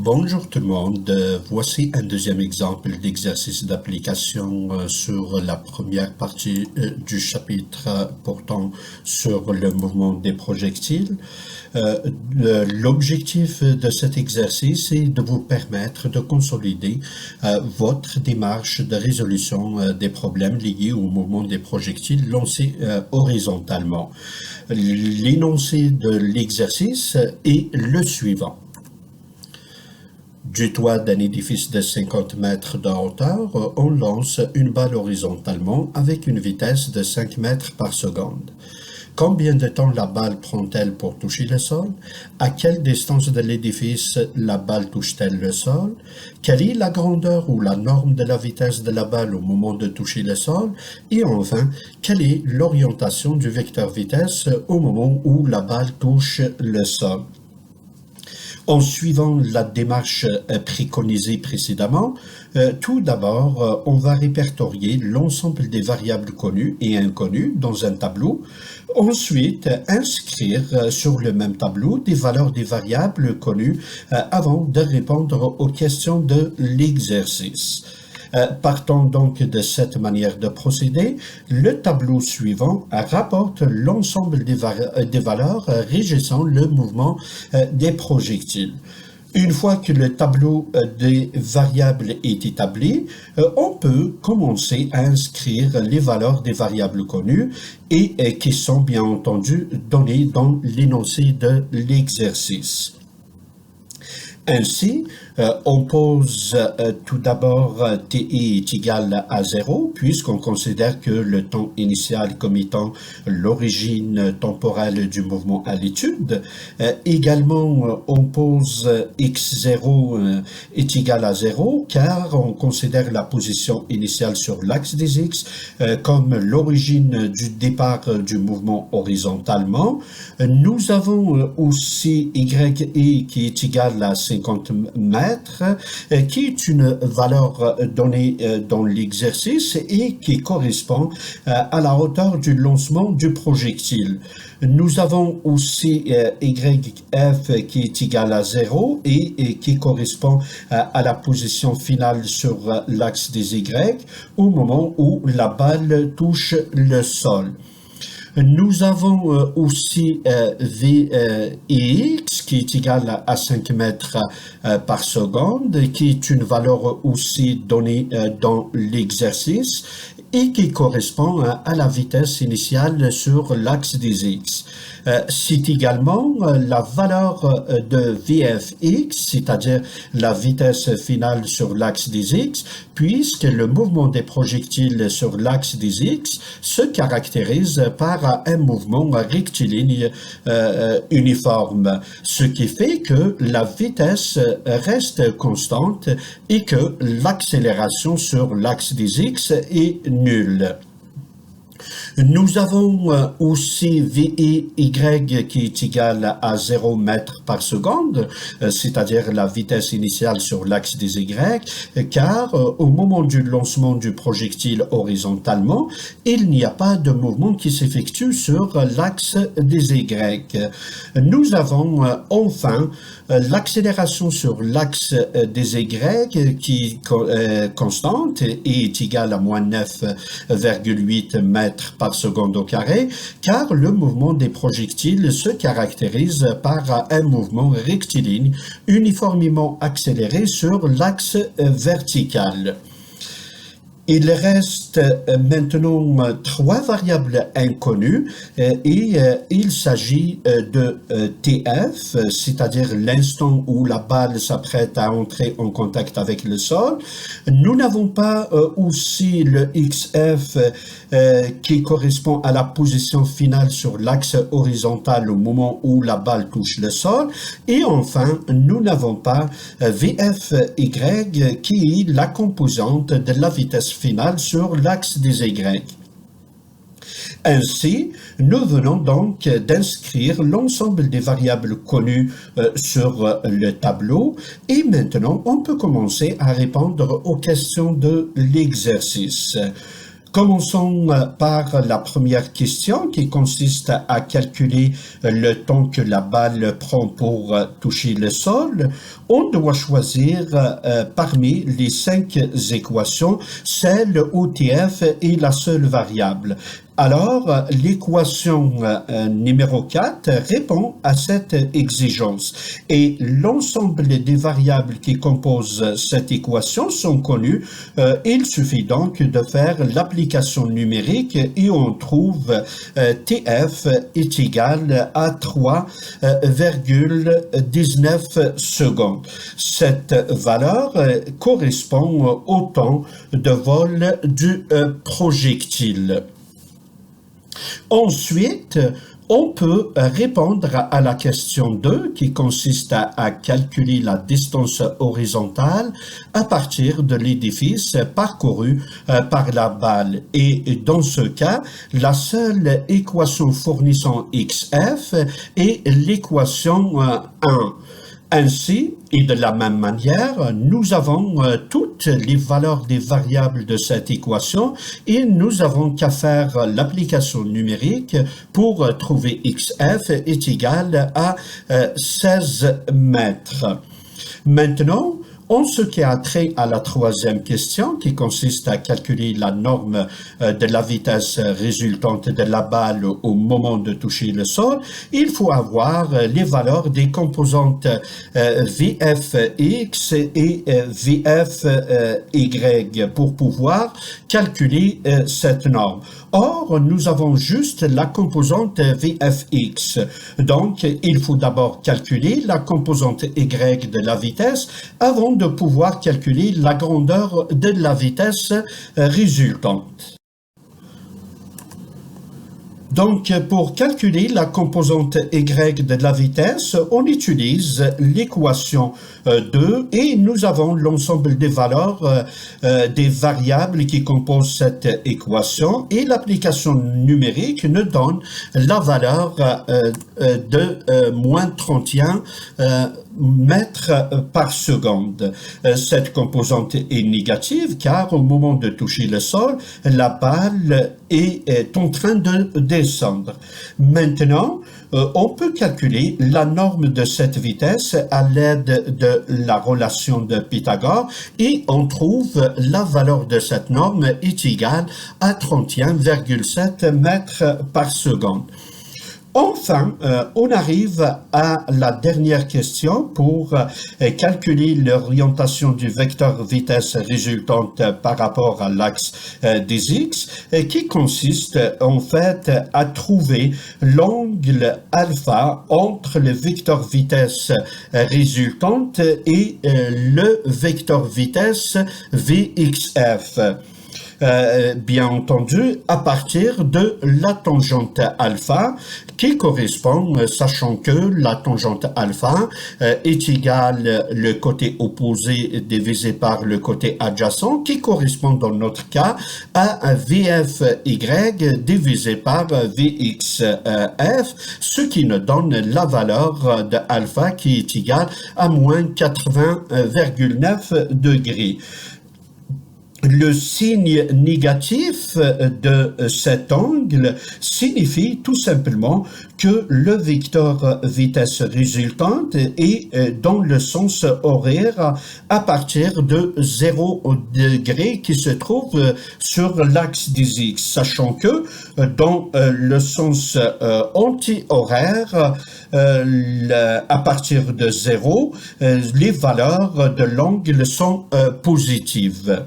Bonjour tout le monde. Voici un deuxième exemple d'exercice d'application sur la première partie du chapitre portant sur le mouvement des projectiles. L'objectif de cet exercice est de vous permettre de consolider votre démarche de résolution des problèmes liés au mouvement des projectiles lancés horizontalement. L'énoncé de l'exercice est le suivant. Du toit d'un édifice de 50 mètres de hauteur, on lance une balle horizontalement avec une vitesse de 5 mètres par seconde. Combien de temps la balle prend-elle pour toucher le sol? À quelle distance de l'édifice la balle touche-t-elle le sol? Quelle est la grandeur ou la norme de la vitesse de la balle au moment de toucher le sol? Et enfin, quelle est l'orientation du vecteur vitesse au moment où la balle touche le sol? En suivant la démarche préconisée précédemment, tout d'abord, on va répertorier l'ensemble des variables connues et inconnues dans un tableau. Ensuite, inscrire sur le même tableau des valeurs des variables connues avant de répondre aux questions de l'exercice. Partant donc de cette manière de procéder, le tableau suivant rapporte l'ensemble des valeurs régissant le mouvement des projectiles. Une fois que le tableau des variables est établi, on peut commencer à inscrire les valeurs des variables connues et qui sont bien entendu données dans l'énoncé de l'exercice. Ainsi, on pose tout d'abord TI est égal à 0, puisqu'on considère que le temps initial comme étant l'origine temporelle du mouvement à l'étude. Également, on pose x0 est égal à 0, car on considère la position initiale sur l'axe des x comme l'origine du départ du mouvement horizontalement. Nous avons aussi YI qui est égal à 50 mètres, qui est une valeur donnée dans l'exercice et qui correspond à la hauteur du lancement du projectile. Nous avons aussi YF qui est égal à 0 et qui correspond à la position finale sur l'axe des Y au moment où la balle touche le sol. Nous avons aussi Vx qui est égal à 5 mètres par seconde, qui est une valeur aussi donnée dans l'exercice et qui correspond à la vitesse initiale sur l'axe des X. C'est également la valeur de Vfx, c'est-à-dire la vitesse finale sur l'axe des X, puisque le mouvement des projectiles sur l'axe des X se caractérise par un mouvement rectiligne uniforme, ce qui fait que la vitesse reste constante et que l'accélération sur l'axe des X est nulle. Nous avons aussi VY qui est égal à 0 mètres par seconde, c'est-à-dire la vitesse initiale sur l'axe des Y, car au moment du lancement du projectile horizontalement, il n'y a pas de mouvement qui s'effectue sur l'axe des Y. Nous avons enfin l'accélération sur l'axe des Y qui est constante et est égale à moins 9,8 mètres par seconde au carré, car le mouvement des projectiles se caractérise par un mouvement rectiligne uniformément accéléré sur l'axe vertical. Il reste maintenant trois variables inconnues et il s'agit de TF, c'est-à-dire l'instant où la balle s'apprête à entrer en contact avec le sol. Nous n'avons pas aussi le XF qui correspond à la position finale sur l'axe horizontal au moment où la balle touche le sol. Et enfin, nous n'avons pas VFY qui est la composante de la vitesse finale sur l'axe des Y. Ainsi, nous venons donc d'inscrire l'ensemble des variables connues sur le tableau et maintenant on peut commencer à répondre aux questions de l'exercice. Commençons par la première question qui consiste à calculer le temps que la balle prend pour toucher le sol. On doit choisir parmi les 5 équations celle où TF est la seule variable. Alors, l'équation numéro 4 répond à cette exigence et l'ensemble des variables qui composent cette équation sont connues. Il suffit donc de faire l'application numérique et on trouve TF est égal à 3,19 secondes. Cette valeur correspond au temps de vol du projectile. Ensuite, on peut répondre à la question 2 qui consiste à calculer la distance horizontale à partir de l'édifice parcouru par la balle. Et dans ce cas, la seule équation fournissant XF est l'équation 1. Ainsi, et de la même manière, nous avons toutes les valeurs des variables de cette équation et nous avons qu'à faire l'application numérique pour trouver XF est égal à 16 mètres. Maintenant, en ce qui a trait à la troisième question, qui consiste à calculer la norme de la vitesse résultante de la balle au moment de toucher le sol, il faut avoir les valeurs des composantes VFX et VFY pour pouvoir calculer cette norme. Or, nous avons juste la composante VFX. Donc, il faut d'abord calculer la composante Y de la vitesse avant de pouvoir calculer la grandeur de la vitesse résultante. Donc, pour calculer la composante Y de la vitesse, on utilise l'équation 2 et nous avons l'ensemble des valeurs des variables qui composent cette équation et l'application numérique nous donne la valeur de moins 31 mètres par seconde. Cette composante est négative car au moment de toucher le sol, la balle est en train de descendre. Maintenant, on peut calculer la norme de cette vitesse à l'aide de la relation de Pythagore et on trouve la valeur de cette norme est égale à 31,7 mètres par seconde. Enfin, on arrive à la dernière question pour calculer l'orientation du vecteur vitesse résultante par rapport à l'axe des X, qui consiste en fait à trouver l'angle alpha entre le vecteur vitesse résultante et le vecteur vitesse VXF. Bien entendu, à partir de la tangente alpha qui correspond, sachant que la tangente alpha est égale le côté opposé divisé par le côté adjacent qui correspond dans notre cas à VFY divisé par VXF, ce qui nous donne la valeur de alpha qui est égale à moins 80,9 degrés. Le signe négatif de cet angle signifie tout simplement que le vecteur vitesse résultante est dans le sens horaire à partir de 0 degré qui se trouve sur l'axe des X, sachant que dans le sens anti-horaire, à partir de 0, les valeurs de l'angle sont positives.